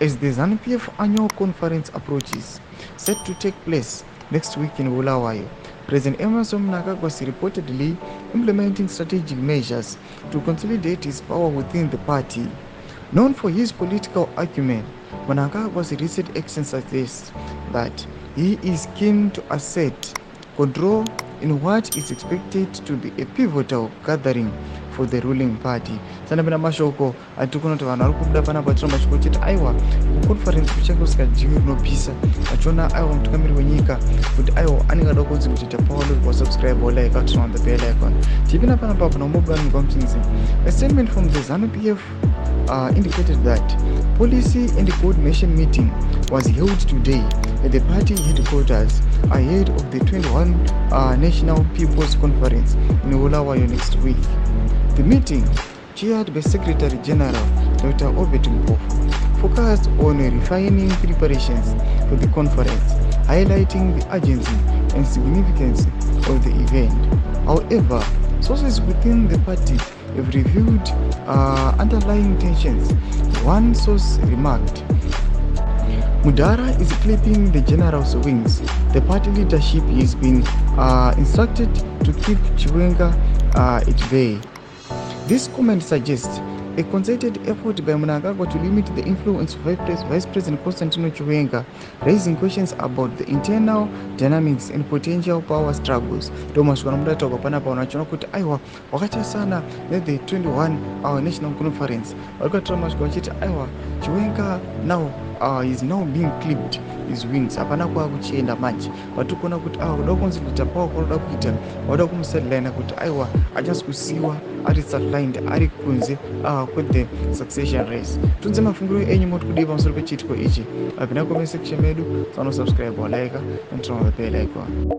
As the ZANU-PF annual conference approaches, set to take place next week in Bulawayo, President Emerson Mnangagwa is reportedly implementing strategic measures to consolidate his power within the party. Known for his political acumen, Mnangagwa's recent actions suggest that he is keen to assert control in what is expected to be a pivotal gathering for the ruling party. Sanapenda mashoko atikuna kuti vanhu vari kubuda panapa tiramba chikuchiti aiwa kuconference kuchake kusikajimi rinopisa achiona aiwa mutungamiri wenyika kuti aiwa anenge ada kunzi kuti tapaolo wasubscribe like out on the bell icon tipinda panapa pana mobile kwamtinzi. A statement from the ZANU-PF indicated that policy and coordination meeting was held today at the party headquarters ahead of the 21 National People's Conference in Bulawayo next week. The meeting, chaired by Secretary General Dr. Obet Mpofu, focused on refining preparations for the conference, highlighting the urgency and significance of the event. However, sources within the party have revealed underlying tensions. One source remarked, Mudara is clipping the general's wings. The party leadership has been instructed to keep Chiwenga at bay. This comment suggests a concerted effort by Mnangagwa to limit the influence of Vice President Constantino Chiwenga, raising questions about the internal dynamics and potential power struggles. Thomas wanamudata panapa wanachoona kuti aiwa wakati sana the 21 National Conference walikuwa wachiti aiwa Chiwenga now is now being clipped his wings hapana kwa kuchienda manje watu kuona kuti kuda kunzilita power kuda kuita wada kumsadline kuti aiwa ajasi kusiwa ari sidelined ari kunze the succession race. Tunze mafunguro enyu moto kudiva msoro pechitiko ichi apina comment section medu, subscribe or like and turn on the bell icon.